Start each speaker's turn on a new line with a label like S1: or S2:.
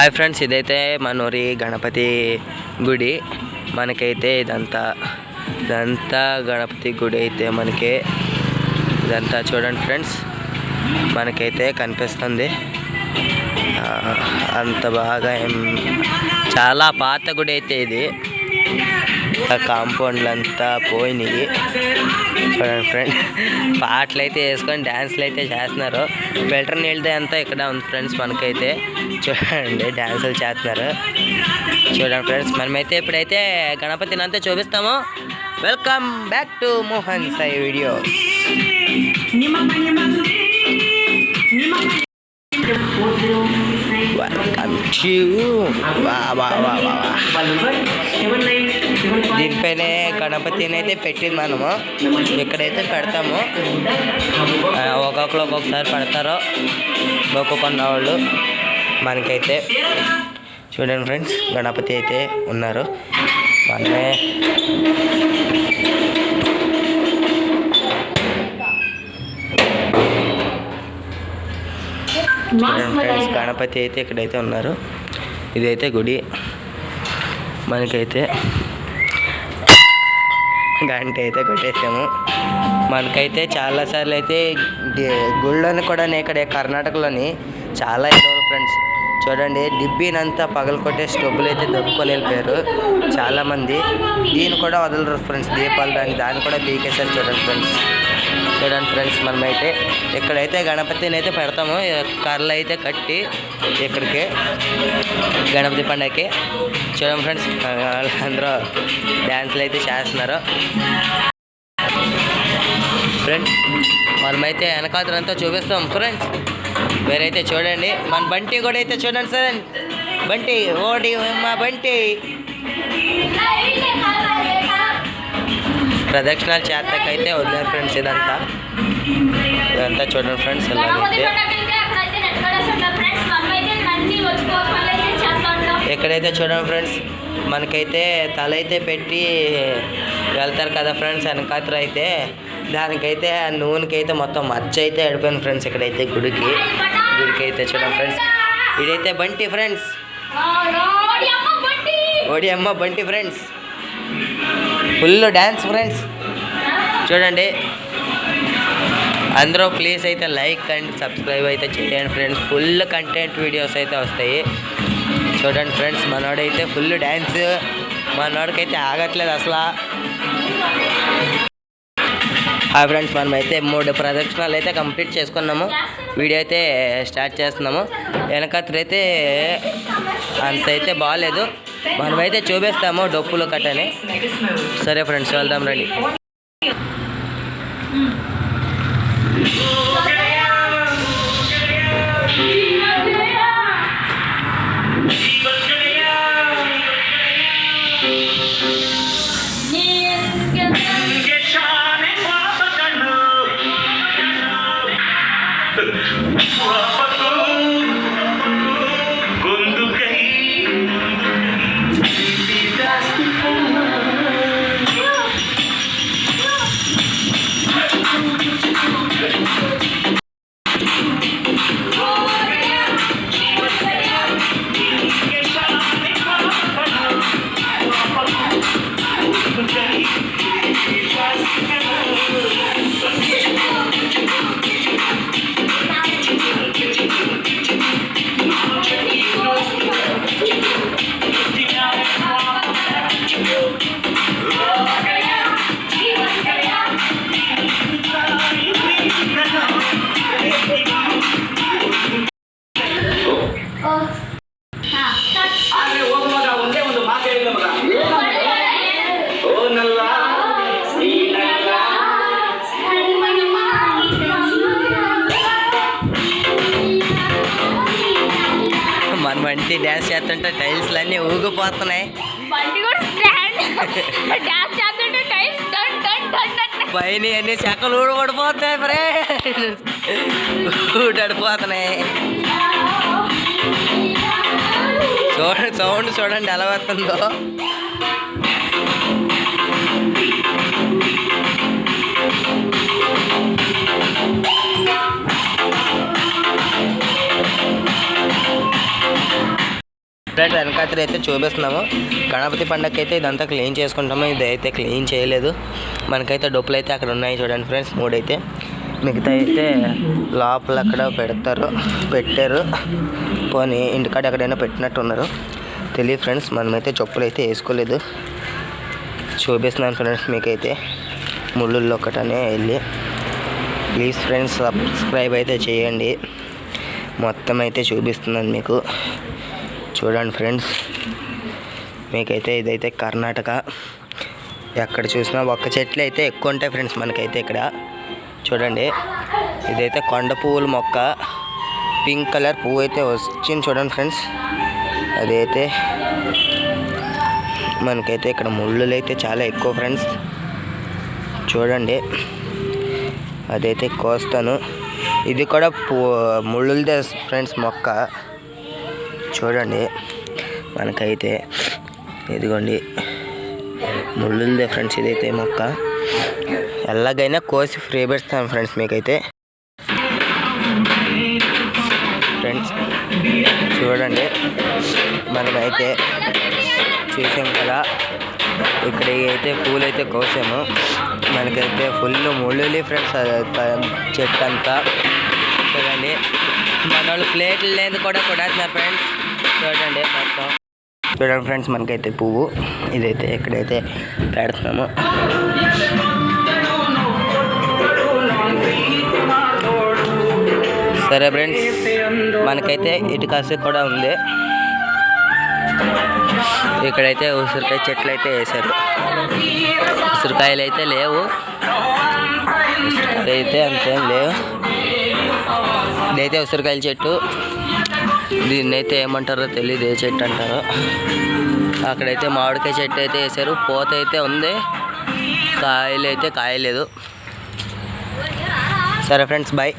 S1: Hi friends, ఇదైతే మనూరి గణపతి గుడి. మనకైతే ఇదంతా గణపతి గుడి అయితే ఇదంతా చూడండి ఫ్రెండ్స్, మనకైతే కనిపిస్తుంది. అంత బాగా చాలా పాత గుడి అయితే ఇది. కాంపౌండ్లు అంతా పోయినాయి. చూడండి ఫ్రెండ్స్, పాటలు అయితే వేసుకొని డ్యాన్స్లు అయితే చేస్తున్నారు. ఫిల్టర్ నీళ్ళతో అంతా ఇక్కడ ఉంది ఫ్రెండ్స్. మనకైతే చూడండి డ్యాన్సులు చేస్తున్నారు. చూడండి ఫ్రెండ్స్, మనమైతే ఇప్పుడైతే గణపతిని అంతా చూపిస్తాము. Welcome back to Mohan Sai videos. దీనిపైనే గణపతిని అయితే పెట్టింది మనము. ఇక్కడైతే పెడతాము. ఒక్కొక్కసారి పెడతారు మొక్కుకున్న వాళ్ళు. మనకైతే చూడండి ఫ్రెండ్స్, గణపతి అయితే ఉన్నారు. మనమే చూడండి ఫ్రెండ్స్, గణపతి అయితే ఇక్కడైతే ఉన్నారు. ఇదైతే గుడి. మనకైతే గంట అయితే కొట్టేసాము. మనకైతే చాలాసార్లు అయితే గుళ్ళని కూడా ఇక్కడ కర్ణాటకలోని చాలా ఎదురు ఫ్రెండ్స్. చూడండి, డిబ్బీనంతా పగలు కొట్టేసి డబ్బులు అయితే దొబ్బుకొని వెళ్ళిపోయారు చాలామంది. దీన్ని కూడా వదలరు ఫ్రెండ్స్. దీపాలు దాన్ని కూడా పీకేసారు. చూడండి ఫ్రెండ్స్, మనమైతే ఇక్కడైతే గణపతిని అయితే పెడతాము. కర్రలు అయితే కట్టి ఇక్కడికి గణపతి పండగకి. చూడండి ఫ్రెండ్స్, అందరూ డ్యాన్సులు అయితే చేస్తున్నారు. ఫ్రెండ్స్, మనమైతే వెనకాతలంతా చూపిస్తాం ఫ్రెండ్స్. వేరైతే చూడండి, మన బంటి కూడా అయితే చూడండి సార్. బంటి ఓడి మా బంటి ప్రదక్షిణాలు చేతకైతే వదిలేరు ఫ్రెండ్స్. ఇదంతా చూడండి ఫ్రెండ్స్. ఇలాగైతే ఎక్కడైతే చూడండి ఫ్రెండ్స్, మనకైతే తల అయితే పెట్టి వెళ్తారు కదా ఫ్రెండ్స్. వెనకాతలు అయితే దానికైతే నూనెకి అయితే మొత్తం మచ్చ అయితే అడిపోయింది ఫ్రెండ్స్. ఇక్కడైతే గుడికి అయితే చూడండి ఫ్రెండ్స్. ఇదైతే బంటి ఫ్రెండ్స్. ఓడి అమ్మ Bunty friends. Full dance friends. చూడండి, అందరూ ప్లీజ్ అయితే లైక్ అండ్ సబ్స్క్రైబ్ అయితే చేయండి ఫ్రెండ్స్. ఫుల్ కంటెంట్ వీడియోస్ అయితే వస్తాయి. చూడండి ఫ్రెండ్స్, మనోడైతే ఫుల్ డ్యాన్స్. మనోడికైతే ఆగట్లేదు అసలు. హాయ్ ఫ్రెండ్స్, మనమైతే 3 ప్రదక్షిణాలు అయితే కంప్లీట్ చేసుకున్నాము. వీడియో అయితే స్టార్ట్ చేస్తున్నాము. వెనకత్రైతే అంత అయితే బాగాలేదు. మనమైతే చూపిస్తాము డప్పులు కట్టని. సరే ఫ్రెండ్స్, వెళ్దాం రండి. మన బంటి డ్యాన్స్ చేస్తుంటే టైల్స్లు అన్నీ ఊగిపోతున్నాయి. పైన అన్ని చెక్కలు ఊడబడిపోతాయి ఫ్రెండ్స్. ఊడడిపోతున్నాయి. సౌండ్ చూడండి ఎలా వస్తుందో. ఫ్రెండ్స్ వెనకాతలు అయితే చూపిస్తున్నాము. గణపతి పండగకి అయితే ఇదంతా క్లీన్ చేసుకుంటాము. ఇది అయితే క్లీన్ చేయలేదు. మనకైతే డొప్పులు అయితే అక్కడ ఉన్నాయి చూడండి ఫ్రెండ్స్, 3 అయితే. మిగతా అయితే లోపల అక్కడ పెట్టారు. పోనీ ఇంటికాడ ఎక్కడైనా పెట్టినట్టున్నారు, తెలియదు ఫ్రెండ్స్. మనమైతే చెప్పులు అయితే వేసుకోలేదు. చూపిస్తున్నాను ఫ్రెండ్స్ మీకైతే ముళ్ళుల్లో ఒకటనే వెళ్ళి. ప్లీజ్ ఫ్రెండ్స్ సబ్స్క్రైబ్ అయితే చేయండి. మొత్తం అయితే చూపిస్తున్నాను మీకు, చూడండి ఫ్రెండ్స్. మీకైతే ఇదైతే కర్ణాటక. ఎక్కడ చూసినా ఒక్క చెట్లు అయితే ఎక్కువ ఉంటాయి ఫ్రెండ్స్ మనకైతే ఇక్కడ. చూడండి, ఇదైతే కొండ పువ్వుల మొక్క. పింక్ కలర్ పువ్వు అయితే వచ్చింది చూడండి ఫ్రెండ్స్. అదైతే మనకైతే ఇక్కడ ముళ్ళులు అయితే చాలా ఎక్కువ ఫ్రెండ్స్. చూడండి, అదైతే కోస్తాను. ఇది కూడా ముళ్ళులదే ఫ్రెండ్స్ మొక్క. చూడండి, మనకైతే ఇదిగోండి ముళ్ళులదే ఫ్రెండ్స్. ఇదైతే మొక్క ఎలాగైనా కోసి ఫ్రీ పెడతాను ఫ్రెండ్స్ మీకైతే. ఫ్రెండ్స్ చూడండి, మనమైతే చూసాం కదా, ఇక్కడ అయితే పూలు అయితే కోసాము. మనకైతే ఫుల్ ముళ్ళులి ఫ్రెండ్స్ చెట్టు అంతా. చూడండి, మన వాళ్ళు ప్లేట్లు లేదు కూడా కొడేస్తున్నారు ఫ్రెండ్స్. చూడండి మొత్తం. చూడండి ఫ్రెండ్స్, మనకైతే పువ్వు ఇదైతే ఎక్కడైతే పెడుతున్నాము. సరే ఫ్రెండ్స్, మనకైతే ఇటుకాసి కూడా ఉంది. ఇక్కడైతే ఉసిరికాయ చెట్లు అయితే వేశారు. ఉసిరికాయలు అయితే లేవు, ఉసిరికాయలు అయితే అంతేం లేవు. ఇదైతే ఉసిరికాయల చెట్టు. దీన్ని అయితే ఏమంటారో తెలియదు, ఏ చెట్టు అంటారో. అక్కడైతే మామిడికాయ చెట్టు అయితే వేశారు. పూత అయితే ఉంది, కాయలు అయితే కాయలేదు. సరే ఫ్రెండ్స్, బాయ్.